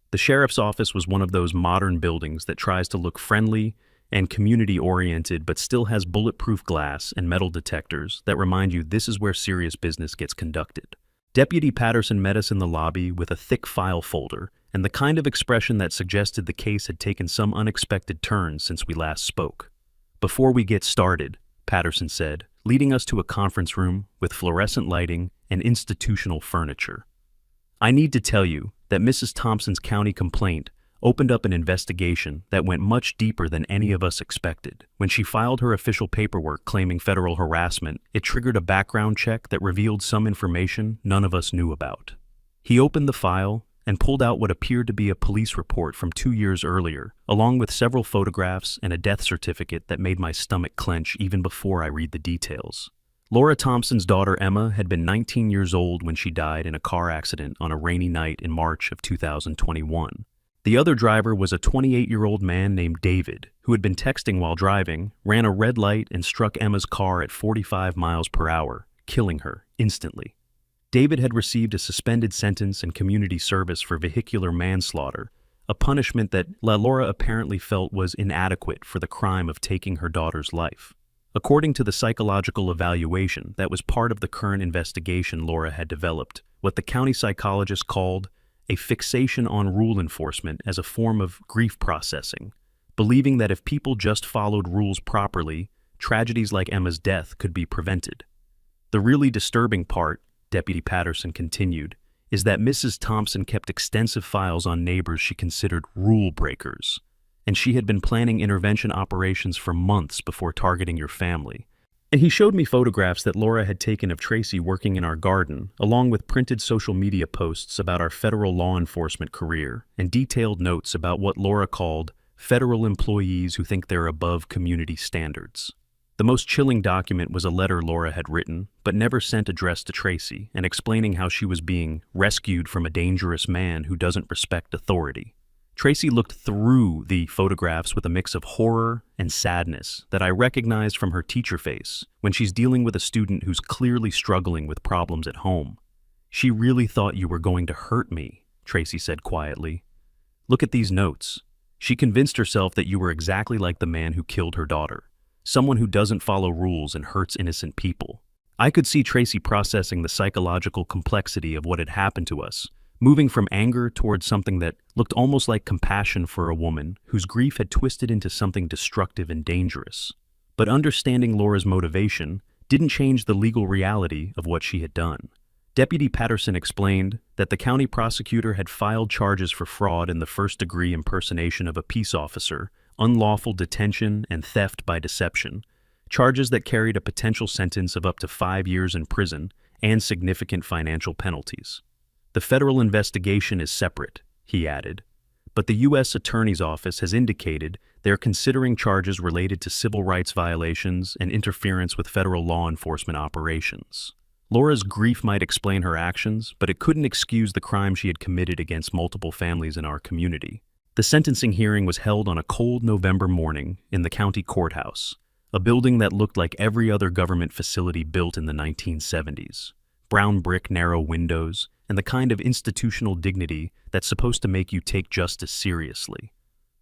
The sheriff's office was one of those modern buildings that tries to look friendly and community-oriented but still has bulletproof glass and metal detectors that remind you this is where serious business gets conducted. Deputy Patterson met us in the lobby with a thick file folder and the kind of expression that suggested the case had taken some unexpected turn since we last spoke. "Before we get started," Patterson said, leading us to a conference room with fluorescent lighting and institutional furniture. "I need to tell you that Mrs. Thompson's county complaint opened up an investigation that went much deeper than any of us expected. When she filed her official paperwork claiming federal harassment, it triggered a background check that revealed some information none of us knew about." He opened the file and pulled out what appeared to be a police report from 2 years earlier, along with several photographs and a death certificate that made my stomach clench even before I read the details. Laura Thompson's daughter Emma had been 19 years old when she died in a car accident on a rainy night in March of 2021. The other driver was a 28-year-old man named David, who had been texting while driving, ran a red light, and struck Emma's car at 45 miles per hour, killing her instantly. David had received a suspended sentence and community service for vehicular manslaughter, a punishment that Laura apparently felt was inadequate for the crime of taking her daughter's life. According to the psychological evaluation that was part of the current investigation Laura had developed, what the county psychologist called a fixation on rule enforcement as a form of grief processing, believing that if people just followed rules properly, tragedies like Emma's death could be prevented. The really disturbing part, Deputy Patterson continued, is that Mrs. Thompson kept extensive files on neighbors she considered rule breakers, and she had been planning intervention operations for months before targeting your family. And he showed me photographs that Laura had taken of Tracy working in our garden, along with printed social media posts about our federal law enforcement career, and detailed notes about what Laura called federal employees who think they're above community standards. The most chilling document was a letter Laura had written, but never sent, addressed to Tracy, and explaining how she was being rescued from a dangerous man who doesn't respect authority. Tracy looked through the photographs with a mix of horror and sadness that I recognized from her teacher face when she's dealing with a student who's clearly struggling with problems at home. "She really thought you were going to hurt me," Tracy said quietly. "Look at these notes. She convinced herself that you were exactly like the man who killed her daughter, someone who doesn't follow rules and hurts innocent people." I could see Tracy processing the psychological complexity of what had happened to us, moving from anger towards something that looked almost like compassion for a woman whose grief had twisted into something destructive and dangerous. But understanding Laura's motivation didn't change the legal reality of what she had done. Deputy Patterson explained that the county prosecutor had filed charges for fraud in the first-degree impersonation of a peace officer, unlawful detention, and theft by deception, charges that carried a potential sentence of up to 5 years in prison and significant financial penalties. "The federal investigation is separate," he added, "but the U.S. Attorney's Office has indicated they're considering charges related to civil rights violations and interference with federal law enforcement operations." Laura's grief might explain her actions, but it couldn't excuse the crime she had committed against multiple families in our community. The sentencing hearing was held on a cold November morning in the county courthouse, a building that looked like every other government facility built in the 1970s. Brown brick, narrow windows, and the kind of institutional dignity that's supposed to make you take justice seriously.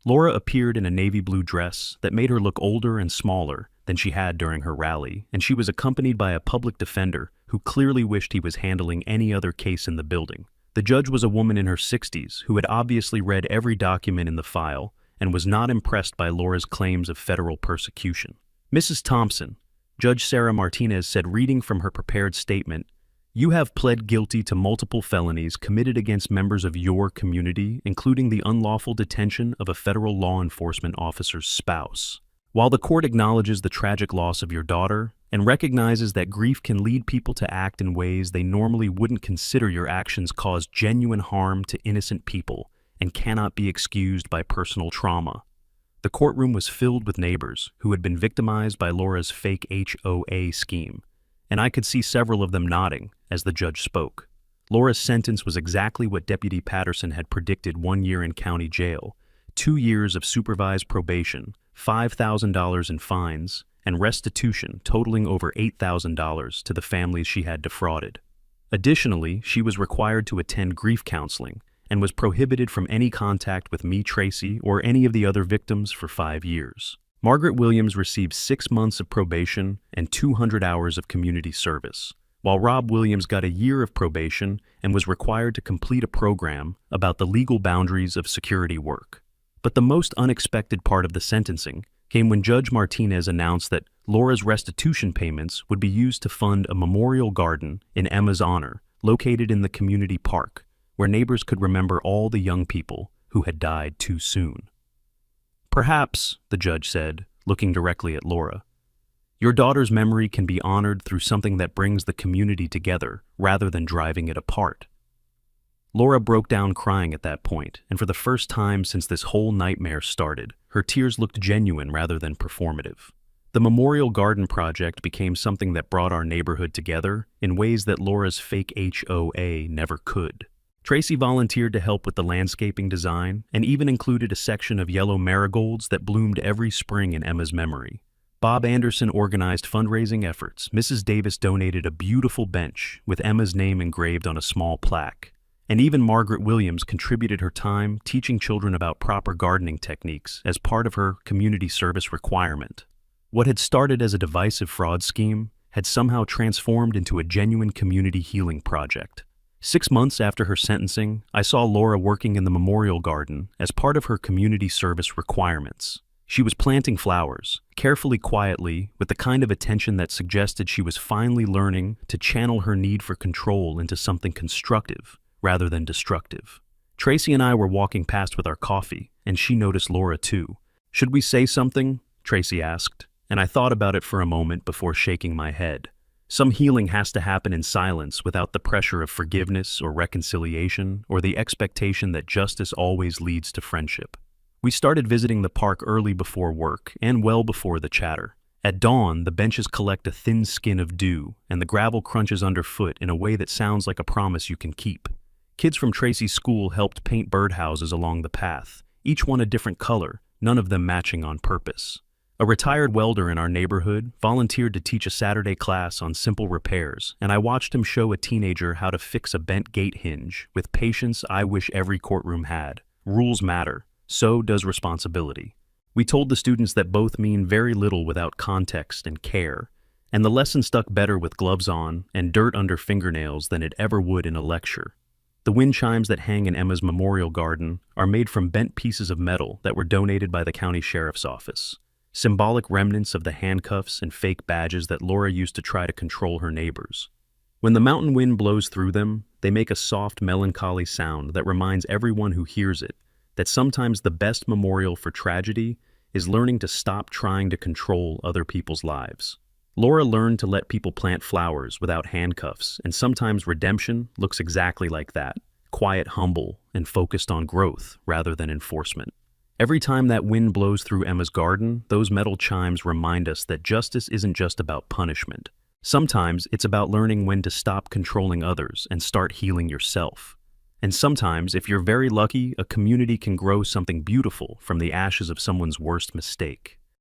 Laura appeared in a navy blue dress that made her look older and smaller than she had during her rally, and she was accompanied by a public defender who clearly wished he was handling any other case in the building. The judge was a woman in her 60s who had obviously read every document in the file and was not impressed by Laura's claims of federal persecution. "Mrs. Thompson," Judge Sarah Martinez said, reading from her prepared statement, "you have pled guilty to multiple felonies committed against members of your community, including the unlawful detention of a federal law enforcement officer's spouse. While the court acknowledges the tragic loss of your daughter and recognizes that grief can lead people to act in ways they normally wouldn't consider, your actions cause genuine harm to innocent people and cannot be excused by personal trauma." The courtroom was filled with neighbors who had been victimized by Laura's fake HOA scheme, and I could see several of them nodding as the judge spoke. Laura's sentence was exactly what Deputy Patterson had predicted: 1 year in county jail, 2 years of supervised probation, $5,000 in fines, and restitution totaling over $8,000 to the families she had defrauded. Additionally, she was required to attend grief counseling and was prohibited from any contact with me, Tracy, or any of the other victims for 5 years. Margaret Williams received 6 months of probation and 200 hours of community service, while Rob Williams got a year of probation and was required to complete a program about the legal boundaries of security work. But the most unexpected part of the sentencing came when Judge Martinez announced that Laura's restitution payments would be used to fund a memorial garden in Emma's honor, located in the community park, where neighbors could remember all the young people who had died too soon. "Perhaps," the judge said, looking directly at Laura, "your daughter's memory can be honored through something that brings the community together rather than driving it apart." Laura broke down crying at that point, and for the first time since this whole nightmare started, her tears looked genuine rather than performative. The Memorial Garden project became something that brought our neighborhood together in ways that Laura's fake HOA never could. Tracy volunteered to help with the landscaping design and even included a section of yellow marigolds that bloomed every spring in Emma's memory. Bob Anderson organized fundraising efforts. Mrs. Davis donated a beautiful bench with Emma's name engraved on a small plaque. And even Margaret Williams contributed her time teaching children about proper gardening techniques as part of her community service requirement. What had started as a divisive fraud scheme had somehow transformed into a genuine community healing project. 6 months after her sentencing, I saw Laura working in the Memorial Garden as part of her community service requirements. She was planting flowers, carefully, quietly, with the kind of attention that suggested she was finally learning to channel her need for control into something constructive rather than destructive. Tracy and I were walking past with our coffee, and she noticed Laura too. "Should we say something?" Tracy asked, and I thought about it for a moment before shaking my head. Some healing has to happen in silence without the pressure of forgiveness or reconciliation or the expectation that justice always leads to friendship. We started visiting the park early before work and well before the chatter. At dawn, the benches collect a thin skin of dew, and the gravel crunches underfoot in a way that sounds like a promise you can keep. Kids from Tracy's school helped paint birdhouses along the path, each one a different color, none of them matching on purpose. A retired welder in our neighborhood volunteered to teach a Saturday class on simple repairs, and I watched him show a teenager how to fix a bent gate hinge with patience I wish every courtroom had. Rules matter. So does responsibility. We told the students that both mean very little without context and care, and the lesson stuck better with gloves on and dirt under fingernails than it ever would in a lecture. The wind chimes that hang in Emma's Memorial Garden are made from bent pieces of metal that were donated by the county sheriff's office, symbolic remnants of the handcuffs and fake badges that Laura used to try to control her neighbors. When the mountain wind blows through them, they make a soft, melancholy sound that reminds everyone who hears it that sometimes the best memorial for tragedy is learning to stop trying to control other people's lives. Laura learned to let people plant flowers without handcuffs, and sometimes redemption looks exactly like that, quiet, humble, and focused on growth rather than enforcement. Every time that wind blows through Emma's garden, those metal chimes remind us that justice isn't just about punishment. Sometimes it's about learning when to stop controlling others and start healing yourself. And sometimes, if you're very lucky, a community can grow something beautiful from the ashes of someone's worst mistake.